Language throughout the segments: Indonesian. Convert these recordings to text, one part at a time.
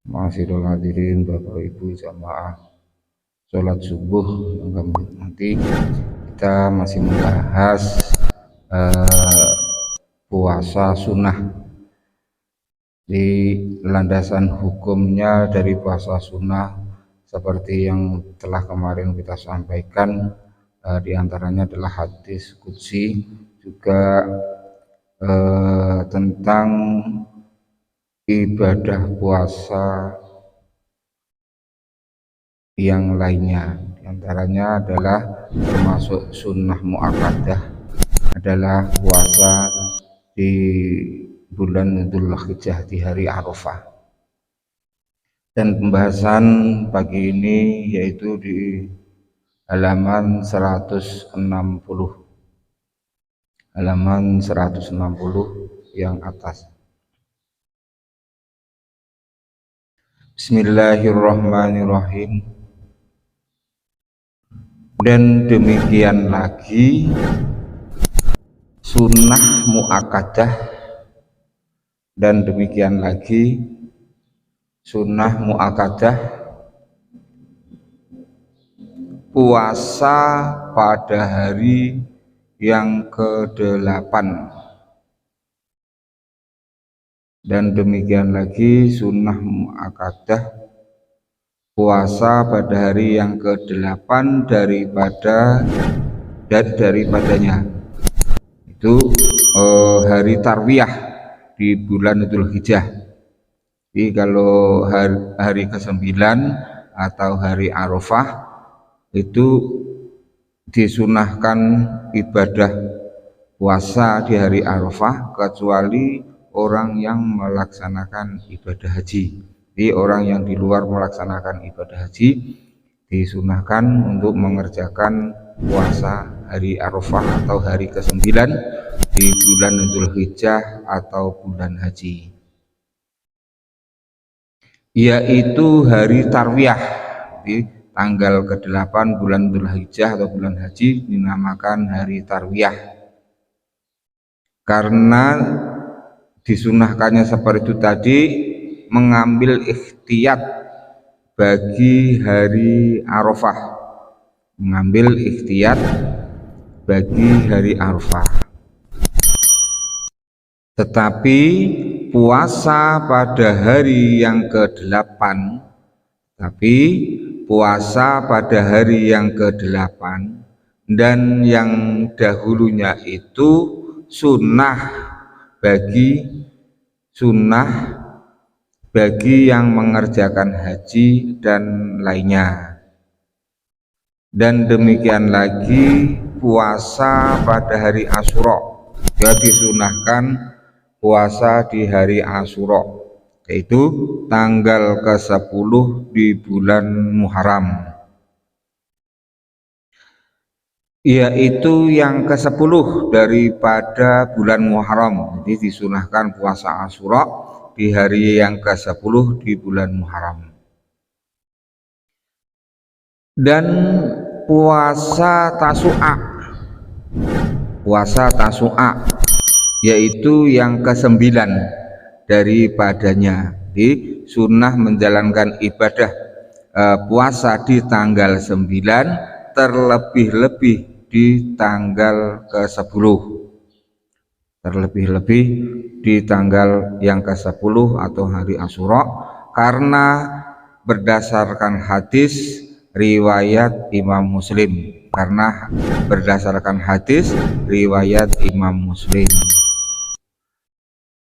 Ma'asyiral hadirin, Bapak Ibu jamaah sholat subuh yang kami hormati, kita masih membahas puasa sunnah. Di landasan hukumnya dari puasa sunnah seperti yang telah kemarin kita sampaikan, diantaranya adalah hadis qudsi, juga tentang ibadah puasa yang lainnya. Diantaranya adalah termasuk sunnah muakkadah adalah puasa di bulan Dzulhijjah di hari Arafah. Dan pembahasan pagi ini yaitu di halaman 160 yang atas. Bismillahirrahmanirrahim. Dan demikian lagi sunnah muakkadah, dan demikian lagi sunnah muakkadah puasa pada hari yang ke-8, dan demikian lagi sunnah muakkadah puasa pada hari yang ke-8 daripadanya, itu hari tarwiyah di bulan Dzulhijjah. Jadi kalau hari ke-9 atau hari Arafah itu disunahkan ibadah puasa di hari Arafah kecuali orang yang melaksanakan ibadah haji. Jadi orang yang di luar melaksanakan ibadah haji disunahkan untuk mengerjakan puasa hari Arafah atau hari ke-9 di bulan Dzulhijjah atau bulan haji, yaitu hari tarwiyah. Di tanggal ke-8 bulan Dzulhijjah atau bulan haji dinamakan hari tarwiyah karena disunahkannya seperti itu tadi, mengambil ikhtiyat bagi hari Arafah, mengambil ikhtiyat bagi hari Arafah. Tetapi puasa pada hari yang ke-8, dan yang dahulunya itu sunnah bagi yang mengerjakan haji dan lainnya. Dan demikian lagi puasa pada hari Asyura, ya disunahkan puasa di hari Asyura, yaitu tanggal ke-10 di bulan Muharram, yaitu yang ke-10 daripada bulan Muharram. Jadi disunahkan puasa Asyura di hari yang ke-10 di bulan Muharram. Dan puasa Tasu'a yaitu yang ke-9 daripadanya. Di sunnah menjalankan ibadah puasa di tanggal 9, terlebih-lebih di tanggal ke-10, terlebih-lebih di tanggal yang ke-10 atau hari Asyura, karena berdasarkan hadis riwayat Imam Muslim,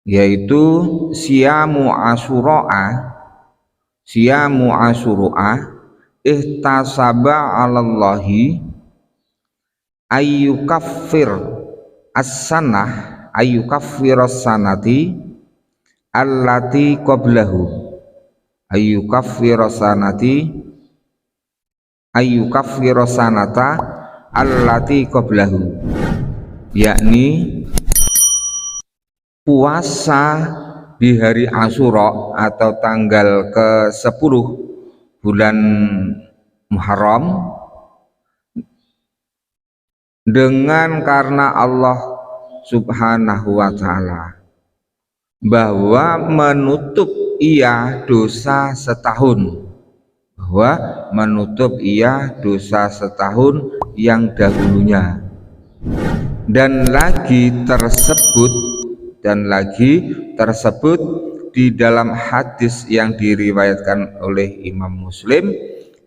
yaitu siyamu asyura'a ihtasaba 'alallahi ayyukaffiras sanati allati qablahu, ayyukaffiras sanata allati qablahu, yakni puasa di hari Asyura atau tanggal ke-10 bulan Muharram dengan karena Allah Subhanahu wa ta'ala bahwa menutup ia dosa setahun, bahwa menutup ia dosa setahun yang dahulunya. Dan lagi tersebut di dalam hadis yang diriwayatkan oleh Imam Muslim,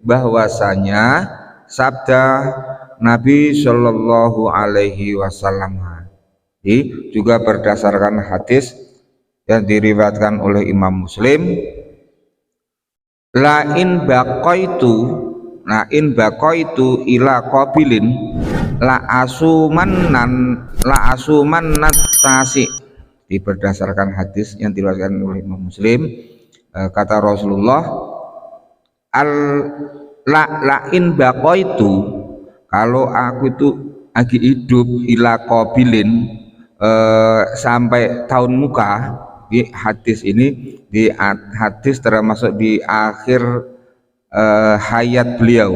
bahwasanya sabda Nabi Shallallahu Alaihi Wasallam. Jadi juga berdasarkan hadis yang diriwayatkan oleh Imam Muslim, la in baqaitu ila qabilin la asuman tasi. Berdasarkan hadis yang diriwayatkan oleh Imam Muslim, kata Rasulullah, la in baqaitu, kalau aku itu lagi hidup ila qabilin, sampai tahun muka. Di hadis ini, di hadis termasuk di akhir hayat beliau.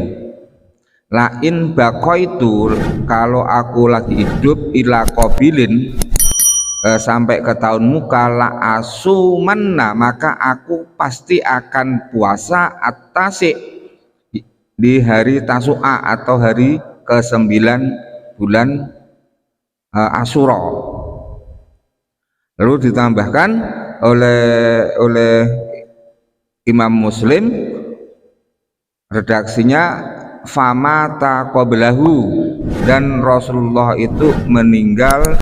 Lain baqaitu, kalau aku lagi hidup ila qabilin, sampai ke tahun muka, la asumanna, maka aku pasti akan puasa at-tasi, di hari Tasu'a atau hari ke-9 bulan Asyura. Lalu ditambahkan oleh Imam Muslim, redaksinya famata qablahu, dan Rasulullah itu meninggal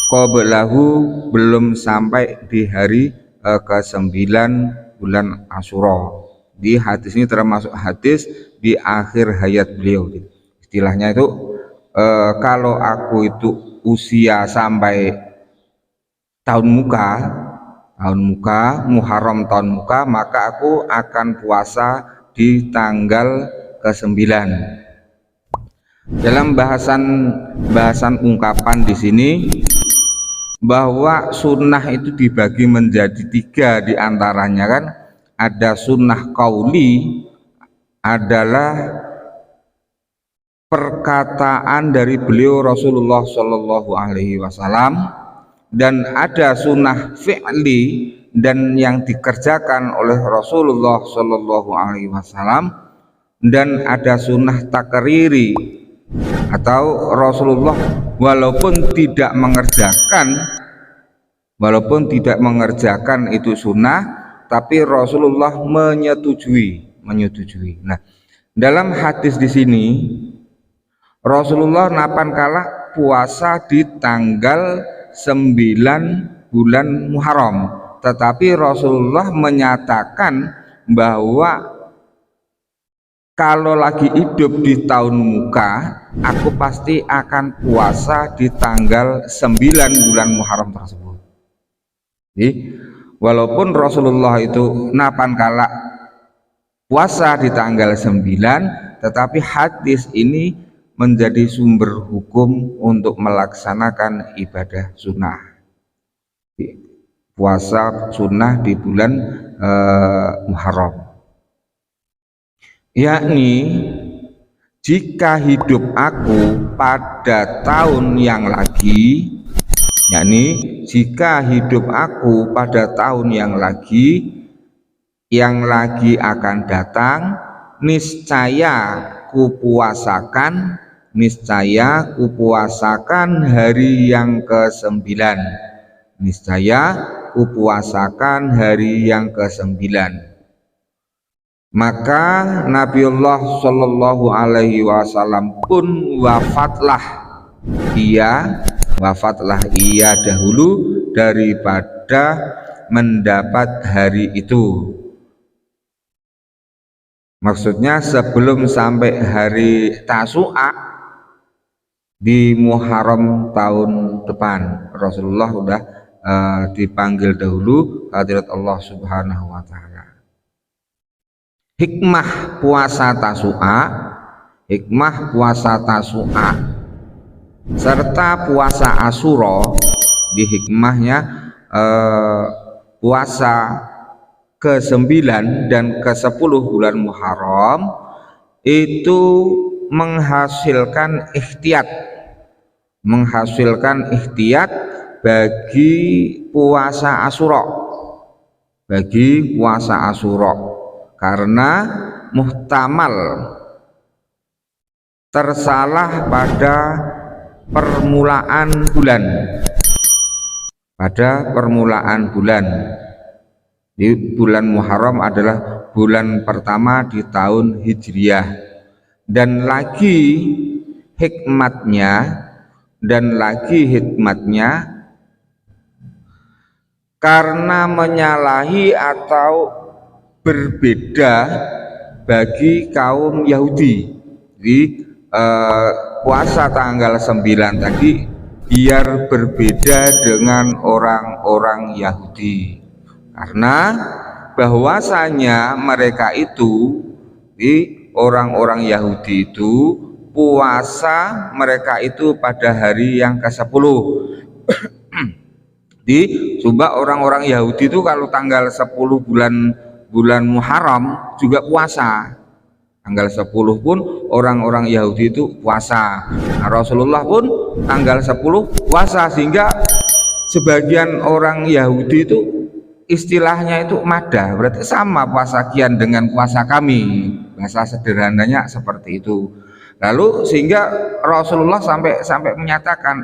qablahu, belum sampai di hari ke-9 bulan Asyura. Di hadis ini termasuk hadis di akhir hayat beliau. Istilahnya itu, kalau aku itu usia sampai tahun muka, Muharram tahun muka, maka aku akan puasa di tanggal ke-9. Dalam bahasan ungkapan di sini, bahwa sunnah itu dibagi menjadi 3 diantaranya, kan ada sunnah qauli, adalah perkataan dari beliau Rasulullah Shallallahu Alaihi Wasallam, dan ada sunnah fi'li, dan yang dikerjakan oleh Rasulullah Shallallahu Alaihi Wasallam, dan ada sunnah takriri, atau Rasulullah walaupun tidak mengerjakan itu sunnah, tapi Rasulullah menyetujui. Nah, dalam hadis di sini Rasulullah napan kala puasa di tanggal 9 bulan Muharram, tetapi Rasulullah menyatakan bahwa kalau lagi hidup di tahun muka, aku pasti akan puasa di tanggal 9 bulan Muharram tersebut. Jadi, walaupun Rasulullah itu napan kala puasa di tanggal 9, tetapi hadis ini menjadi sumber hukum untuk melaksanakan ibadah sunnah, puasa sunnah di bulan Muharram. Yakni jika hidup aku pada tahun yang lagi, yang lagi akan datang, niscaya kupuasakan hari yang ke-9. Maka Nabiullah Shallallahu Alaihi Wasallam pun wafatlah ia dahulu daripada mendapat hari itu. Maksudnya sebelum sampai hari Tasu'a di Muharram tahun depan, Rasulullah sudah dipanggil dahulu hadirat Allah Subhanahu wa Ta'ala. Hikmah puasa Tasu'a serta puasa Asyura, di hikmahnya puasa ke-9 dan ke-10 bulan Muharram itu menghasilkan ikhtiyat bagi puasa Asyura. bagi puasa Asyura karena muhtamal tersalah pada permulaan bulan. Di bulan Muharram adalah bulan pertama di tahun Hijriah, dan lagi hikmatnya karena menyalahi atau berbeda bagi kaum Yahudi. Jadi puasa tanggal 9 tadi biar berbeda dengan orang-orang Yahudi, karena bahwasanya mereka itu orang-orang Yahudi itu puasa mereka itu pada hari yang ke-10. Di coba orang-orang Yahudi itu kalau tanggal 10 bulan Muharram juga puasa. Tanggal 10 pun orang-orang Yahudi itu puasa. Nah, Rasulullah pun tanggal 10 puasa, sehingga sebagian orang Yahudi itu istilahnya itu mada, berarti sama puasa kian dengan puasa kami. Bahasa sederhananya seperti itu. Lalu sehingga Rasulullah sampai menyatakan,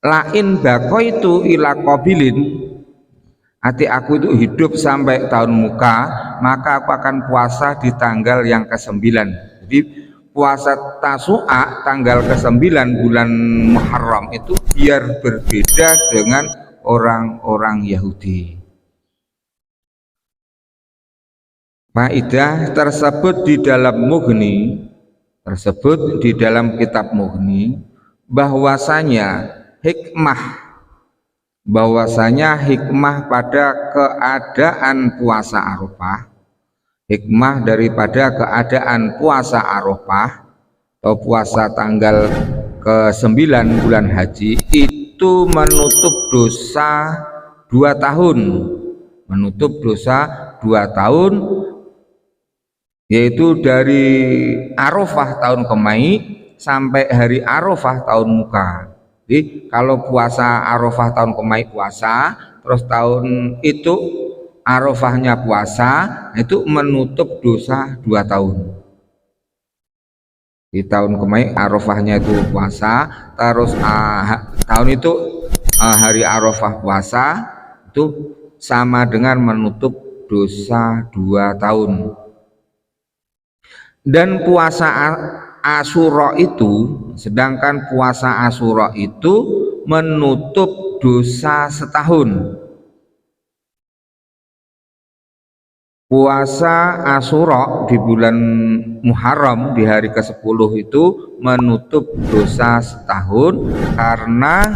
lain bako itu ila qabilin, hati aku itu hidup sampai tahun muka, maka aku akan puasa di tanggal yang ke-9. Jadi puasa Tasu'a tanggal ke-9 bulan Muharram itu biar berbeda dengan orang-orang Yahudi. Faidah tersebut di dalam kitab Mughni bahwasanya hikmah pada keadaan puasa Arafah, hikmah daripada keadaan puasa Arafah atau puasa tanggal ke-9 bulan haji itu menutup dosa 2 tahun, yaitu dari Arafah tahun kemai sampai hari Arafah tahun muka. Jadi kalau puasa Arafah tahun kemai puasa, terus tahun itu Arafahnya puasa, itu menutup dosa 2 tahun. Di tahun kemai Arafahnya itu puasa, terus tahun itu hari Arafah puasa, itu sama dengan menutup dosa 2 tahun. Dan puasa Asyura itu, sedangkan puasa Asyura itu menutup dosa setahun. Puasa Asyura di bulan Muharram di hari ke-10 itu menutup dosa setahun, karena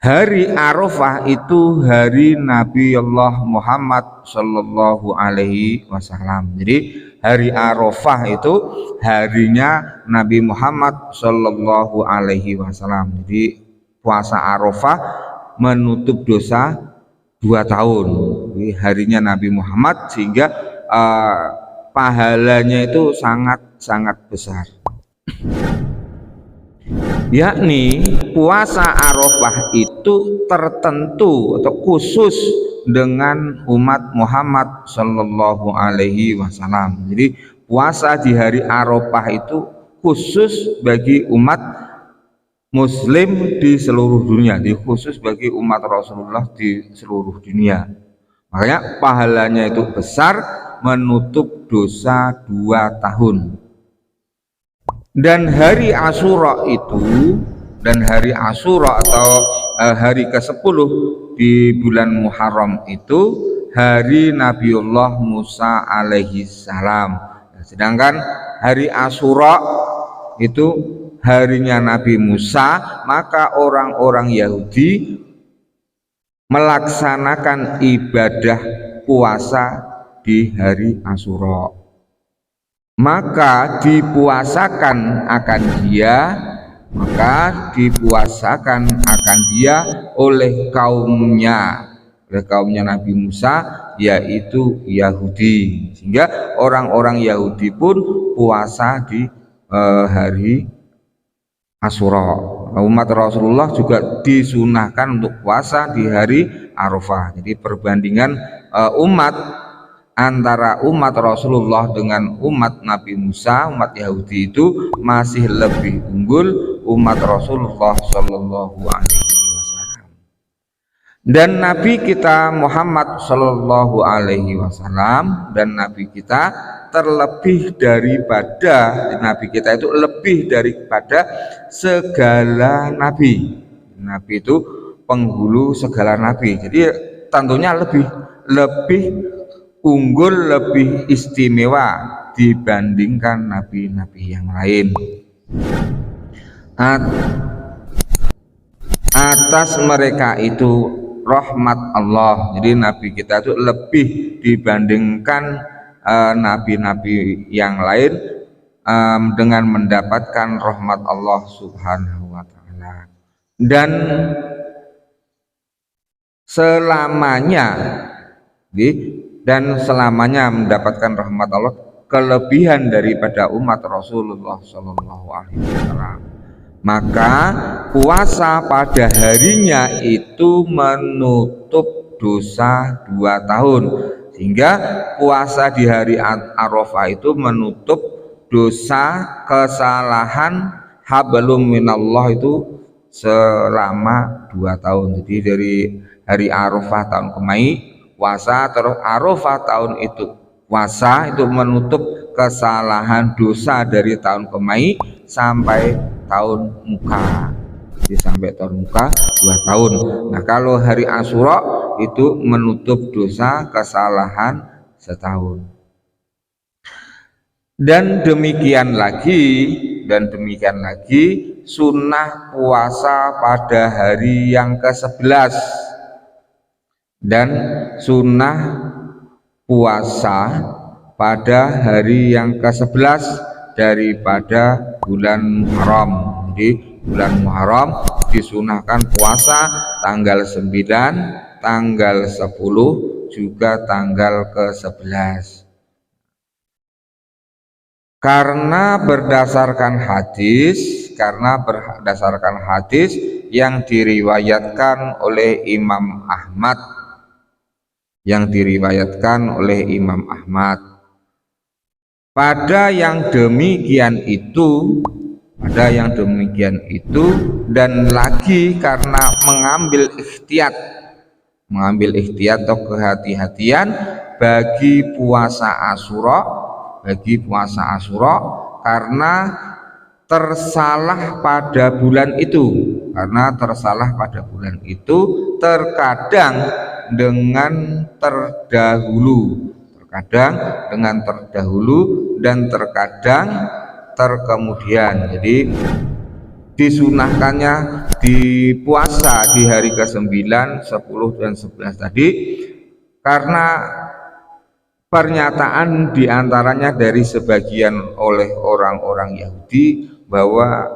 hari Arafah itu hari Nabi Allah Muhammad Sallallahu Alaihi Wasallam. Jadi hari Arafah itu harinya Nabi Muhammad Sallallahu Alaihi Wasallam. Jadi puasa Arafah menutup dosa 2 tahun. Jadi harinya Nabi Muhammad, sehingga pahalanya itu sangat besar. Yakni puasa Arafah itu tertentu atau khusus dengan umat Muhammad Sallallahu Alaihi Wasallam. Jadi puasa di hari Arafah itu khusus bagi umat Muslim di seluruh dunia, khusus bagi umat Rasulullah di seluruh dunia. Makanya pahalanya itu besar, menutup dosa 2 tahun. Dan hari Asyura atau hari ke-10 di bulan Muharram itu hari Nabiullah Musa alaihi salam. Sedangkan hari Asyura itu harinya Nabi Musa, maka orang-orang Yahudi melaksanakan ibadah puasa di hari Asyura. Maka dipuasakan akan dia oleh kaumnya Nabi Musa, yaitu Yahudi. Sehingga orang-orang Yahudi pun puasa di hari Asyura. Umat Rasulullah juga disunahkan untuk puasa di hari Arafah. Jadi perbandingan umat antara umat Rasulullah dengan umat Nabi Musa, umat Yahudi itu masih lebih unggul umat Rasulullah Shallallahu Alaihi Wasallam. Dan Nabi kita Muhammad Shallallahu Alaihi Wasallam dan Nabi kita terlebih daripada, Nabi kita itu lebih daripada segala nabi. Nabi itu penghulu segala nabi. Jadi tentunya lebih unggul, lebih istimewa dibandingkan nabi-nabi yang lain. Atas mereka itu rahmat Allah. Jadi nabi kita itu lebih dibandingkan nabi-nabi yang lain dengan mendapatkan rahmat Allah Subhanahu wa taala. Dan selamanya mendapatkan rahmat Allah kelebihan daripada umat Rasulullah Shallallahu Alaihi Wasallam. Maka puasa pada harinya itu menutup dosa 2 tahun, sehingga puasa di hari Arafah itu menutup dosa kesalahan hablum minallah itu selama 2 tahun. Jadi dari hari Arafah tahun kemarin puasa, terus Arafah tahun itu puasa, itu menutup kesalahan dosa dari tahun kemarin sampai tahun muka. Jadi sampai tahun muka 2 tahun. Nah kalau hari Asyura itu menutup dosa kesalahan setahun. Dan demikian lagi sunnah puasa pada hari yang ke-11 dan sunnah puasa pada hari yang ke-11 daripada bulan Muharram. Jadi bulan Muharram disunahkan puasa tanggal 9, tanggal 10, juga tanggal ke-11. Karena berdasarkan hadis yang diriwayatkan oleh Imam Ahmad, pada yang demikian itu dan lagi karena mengambil ikhtiyat atau kehati-hatian bagi puasa Asyura karena tersalah pada bulan itu, terkadang dengan terdahulu dan terkadang terkemudian. Jadi disunahkannya dipuasa di hari ke-9, 10 dan 11 tadi karena pernyataan diantaranya dari sebagian oleh orang-orang Yahudi bahwa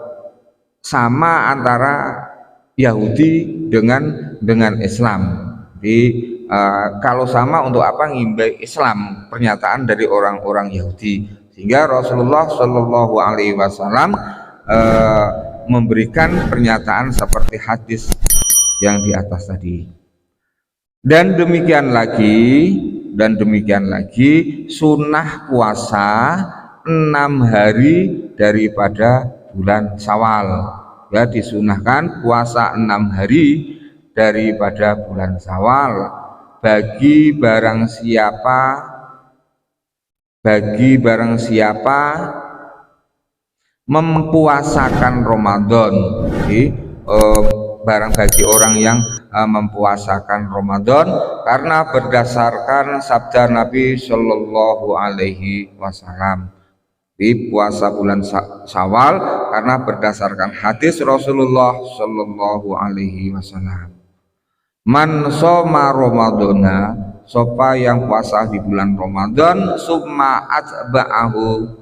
sama antara Yahudi dengan Islam. Jadi kalau sama untuk apa ngimbai Islam, pernyataan dari orang-orang Yahudi, sehingga Rasulullah Shallallahu Alaihi Wasallam memberikan pernyataan seperti hadis yang di atas tadi. Dan demikian lagi sunnah puasa 6 hari daripada bulan Syawal. Ya, disunahkan puasa 6 hari daripada bulan Syawal bagi barang siapa mempuasakan Ramadan. Jadi bagi orang yang mempuasakan Ramadan karena berdasarkan sabda Nabi Shallallahu Alaihi Wasallam. Di puasa bulan Syawal karena berdasarkan hadis Rasulullah Shallallahu Alaihi Wasallam. Man shoma Ramadana, sopa yang puasa di bulan Ramadan, summa atba'ahu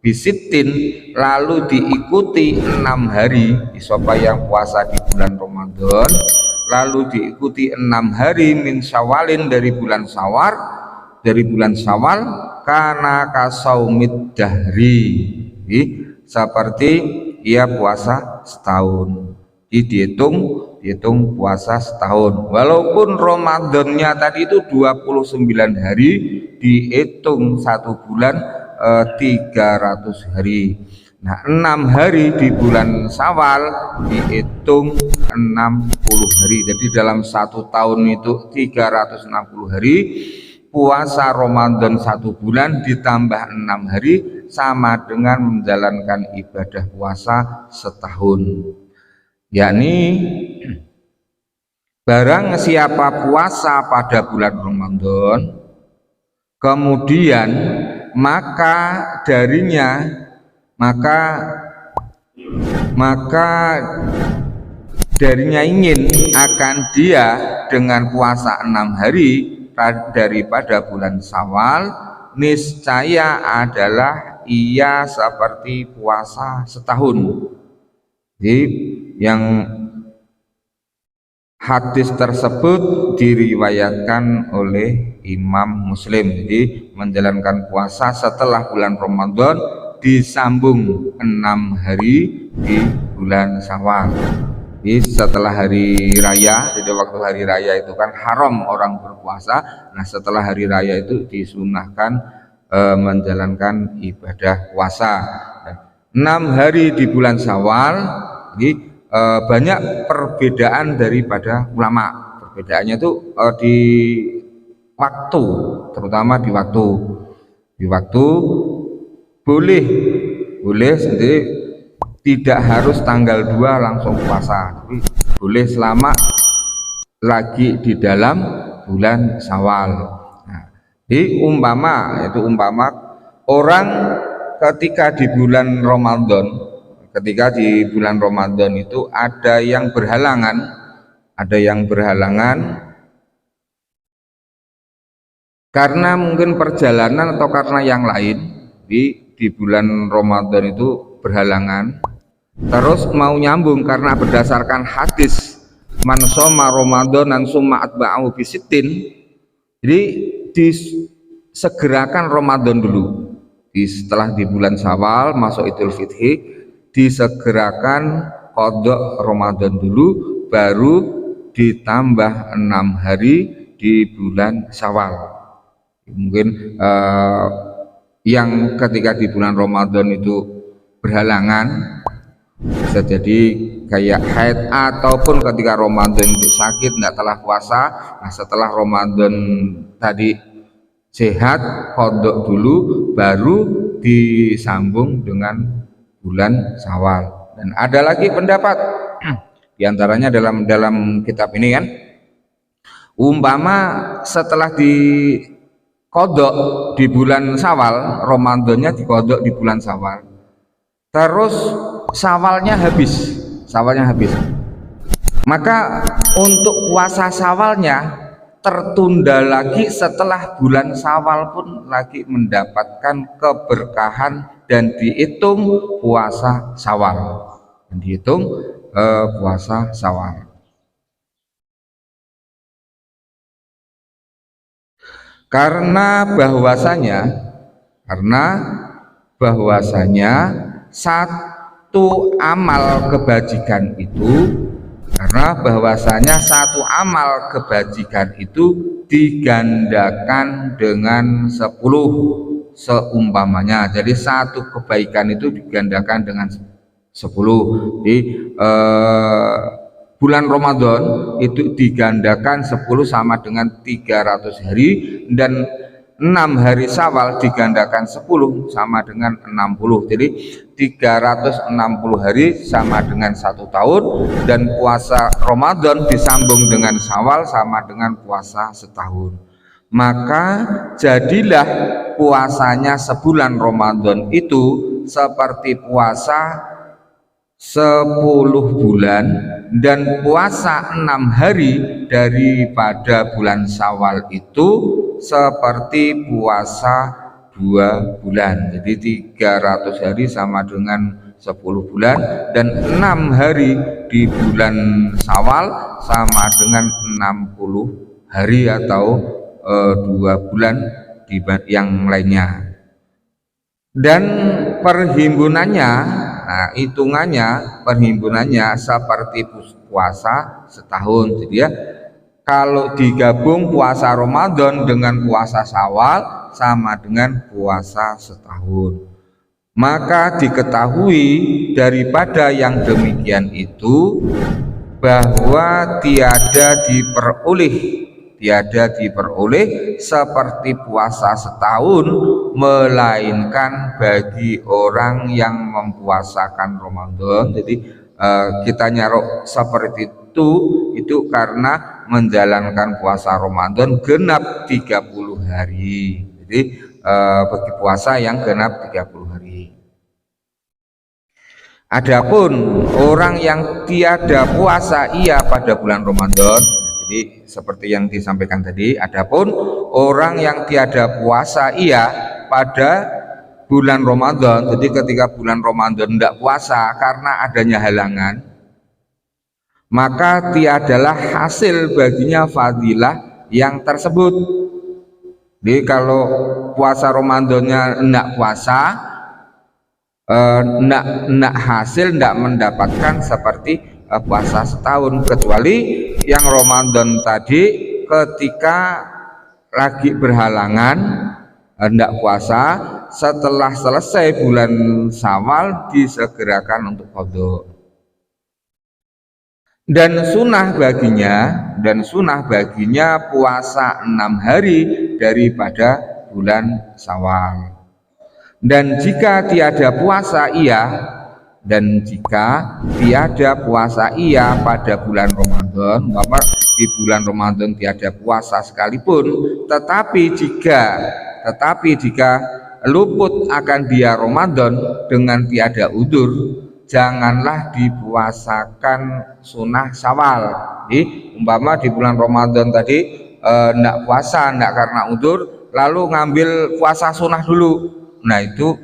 bisitin, lalu diikuti 6 hari. Sopa yang puasa di bulan Ramadan lalu diikuti 6 hari min Syawalin dari bulan Syawal kana kasaumid dahri, seperti ia puasa setahun. Dihitung dihitung puasa setahun. Walaupun Ramadannya tadi itu 29 hari, dihitung 1 bulan 300 hari. Nah, 6 hari di bulan Syawal dihitung 60 hari. Jadi dalam 1 tahun itu 360 hari. Puasa Ramadan 1 bulan ditambah 6 hari sama dengan menjalankan ibadah puasa setahun. Yakni barang siapa puasa pada bulan Ramadan, kemudian maka darinya ingin akan dia dengan puasa 6 hari daripada bulan Syawal, niscaya adalah ia seperti puasa setahun. Jadi yang hadis tersebut diriwayatkan oleh Imam Muslim. Jadi menjalankan puasa setelah bulan Ramadan disambung 6 hari di bulan Syawal. Jadi setelah hari raya, jadi waktu hari raya itu kan haram orang berpuasa. Nah, setelah hari raya itu disunahkan menjalankan ibadah puasa. 6 hari di bulan Syawal, jadi banyak perbedaan daripada ulama. Perbedaannya itu di waktu, terutama di waktu. Di waktu boleh sendiri. Tidak harus tanggal 2 langsung puasa, tapi boleh selama lagi di dalam bulan Syawal. Nah, umpama orang ketika di bulan Ramadan itu ada yang berhalangan karena mungkin perjalanan atau karena yang lain. Di bulan Ramadan itu berhalangan, terus mau nyambung karena berdasarkan hadis man shoma Ramadan summa atba'ahu bisittin. Jadi disegerakan Ramadan dulu, setelah di bulan Syawal masuk Idul Fitri, disegerakan qadha Ramadan dulu, baru ditambah 6 hari di bulan Syawal. Mungkin yang ketika di bulan Ramadan itu berhalangan, bisa jadi kayak haid ataupun ketika Ramadan itu sakit tidak telah puasa. Nah, setelah Ramadan tadi sehat, qadha dulu, baru disambung dengan bulan Syawal. Dan ada lagi pendapat diantaranya dalam kitab ini kan, umpama setelah di kodok di bulan Syawal, Ramadannya dikodok di bulan Syawal, terus Syawalnya habis, maka untuk puasa Syawalnya tertunda lagi setelah bulan Syawal pun lagi mendapatkan keberkahan dan dihitung puasa Syawal, karena bahwasanya satu amal kebajikan itu digandakan dengan 10 seumpamanya. Jadi satu kebaikan itu digandakan dengan 10. Di bulan Ramadan itu digandakan 10 sama dengan 300 hari, dan 6 hari Syawal digandakan 10 sama dengan 60. Jadi 360 hari sama dengan 1 tahun, dan puasa Ramadan disambung dengan Syawal sama dengan puasa setahun. Maka jadilah puasanya sebulan Ramadan itu seperti puasa 10 bulan, dan puasa 6 hari daripada bulan Syawal itu seperti puasa 2 bulan. Jadi 300 hari sama dengan 10 bulan, dan 6 hari di bulan Syawal sama dengan 60 hari atau 2 bulan di yang lainnya. Dan perhimpunannya Nah, hitungannya perhimpunannya seperti puasa setahun. Jadi ya, kalau digabung puasa Ramadan dengan puasa Syawal sama dengan puasa setahun. Maka diketahui daripada yang demikian itu bahwa tiada diperoleh seperti puasa setahun, melainkan bagi orang yang mempuasakan Ramadan. Jadi kita nyarok seperti itu karena menjalankan puasa Ramadan genap 30 hari. Jadi bagi puasa yang genap 30 hari. Adapun orang yang tiada puasa ia pada bulan Ramadan, jadi seperti yang disampaikan tadi, adapun orang yang tiada puasa ia pada bulan Ramadan, jadi ketika bulan Ramadan tidak puasa karena adanya halangan, maka tiadalah hasil baginya fadilah yang tersebut. Jadi kalau puasa Ramadannya tidak puasa, nak hasil, tidak mendapatkan seperti puasa setahun, kecuali yang Ramadan tadi ketika lagi berhalangan hendak puasa, setelah selesai bulan Syawal disegerakan untuk qadha. Dan sunnah baginya puasa 6 hari daripada bulan Syawal. Dan jika tiada puasa ia pada bulan Ramadan, bapak di bulan Ramadan tiada puasa sekalipun, tetapi jika luput akan dia Ramadan dengan tiada udzur, janganlah dipuasakan sunnah Syawal. Jadi umpama di bulan Ramadan tadi tidak puasa, tidak karena udzur, lalu ngambil puasa sunnah dulu, nah itu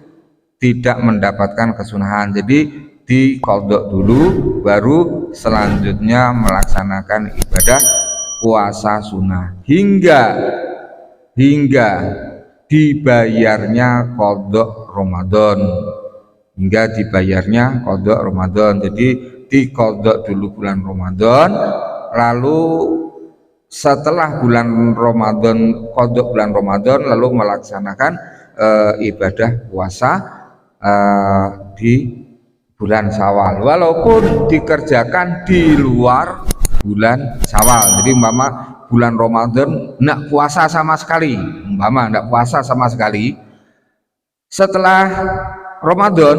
tidak mendapatkan kesunahan. Jadi diqadha dulu, baru selanjutnya melaksanakan ibadah puasa sunnah hingga dibayarnya qadha Ramadan. Jadi diqadha dulu bulan Ramadan, lalu setelah bulan Ramadan, qadha bulan Ramadan, lalu melaksanakan ibadah puasa di bulan Syawal, walaupun dikerjakan di luar bulan Syawal. Jadi umpama bulan Ramadan tidak puasa sama sekali, setelah Ramadan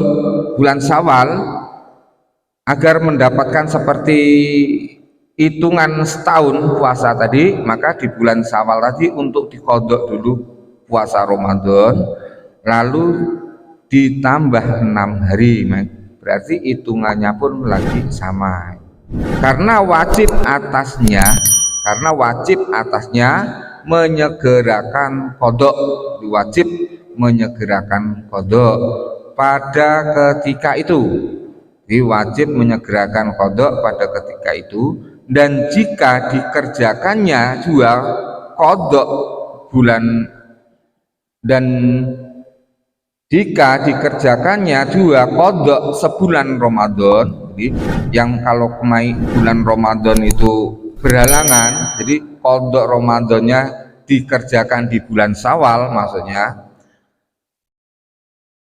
bulan Syawal, agar mendapatkan seperti hitungan setahun puasa tadi, maka di bulan Syawal tadi untuk diqadha dulu puasa Ramadan, lalu ditambah 6 hari, berarti hitungannya pun lagi sama. Karena wajib atasnya menyegerakan qadha, pada ketika itu. Wajib menyegerakan qadha pada ketika itu, dan jika dikerjakannya juga qadha sebulan Ramadan. Jadi yang kalau bulan Ramadan itu berhalangan, jadi qadha Ramadannya dikerjakan di bulan Syawal, maksudnya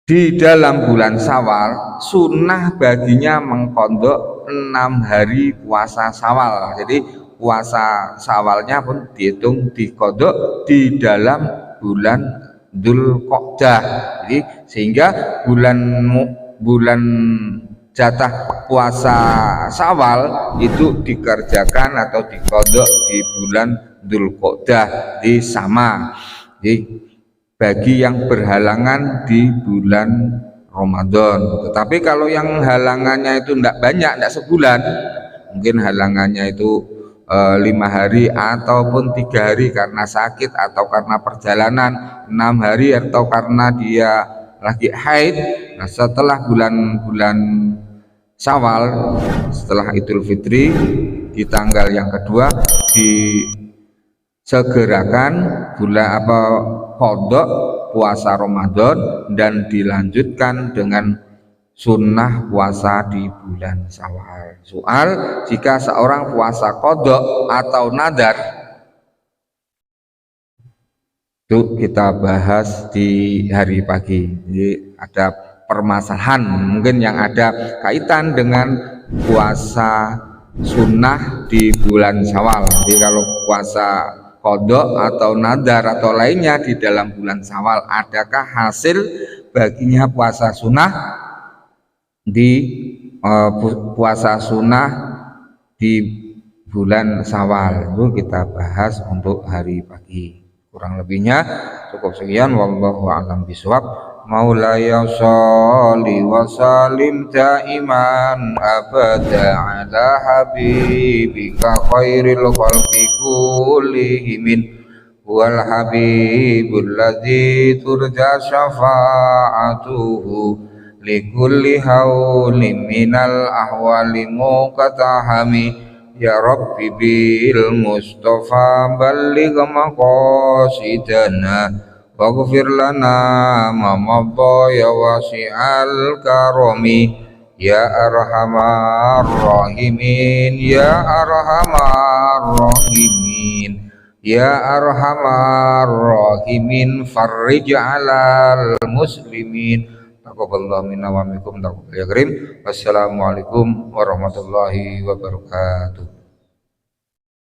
di dalam bulan Syawal sunnah baginya mengqadha 6 hari puasa Syawal. Jadi puasa Syawalnya pun dihitung diqadha di dalam bulan Dzulqa'dah. Jadi sehingga bulan jatah puasa Syawal itu dikerjakan atau diqadha di bulan Dzulqa'dah. Jadi sama. Jadi bagi yang berhalangan di bulan Ramadan. Tetapi kalau yang halangannya itu tidak banyak, tidak sebulan, mungkin halangannya itu 5 hari ataupun 3 hari karena sakit atau karena perjalanan, 6 hari atau karena dia lagi haid. Nah, setelah bulan Syawal, setelah Idul Fitri di tanggal yang kedua, disegerakan qadha puasa Ramadan dan dilanjutkan dengan sunnah puasa di bulan Syawal. Soal, jika seorang puasa qadha atau nadar, itu kita bahas di hari pagi. Jadi ada permasalahan mungkin yang ada kaitan dengan puasa sunnah di bulan Syawal. Jadi kalau puasa qadha atau nadar atau lainnya di dalam bulan Syawal, adakah hasil baginya puasa sunnah di puasa sunnah di bulan Syawal? Itu kita bahas untuk hari pagi. Kurang lebihnya cukup sekian, wallahu a'lam bishawab. Maulaya sholli wa salim daiman abada ala habibika khairil khalqi kullihim wal habibul ladzi turja syafa'atuhu likulli haulin minal ahwali muqtahami. Ya Rabbi bil Mustafa balligh maqasidana waghfir lana ma madha ya wasi'al karami ya arhamar rahimin ya arhamar rahimin ya arhamar rahimin farrij 'alal muslimin. Taqabbalallahu minna wa minkum taqabbal ya karim. Wassalamualaikum warahmatullahi wabarakatuh.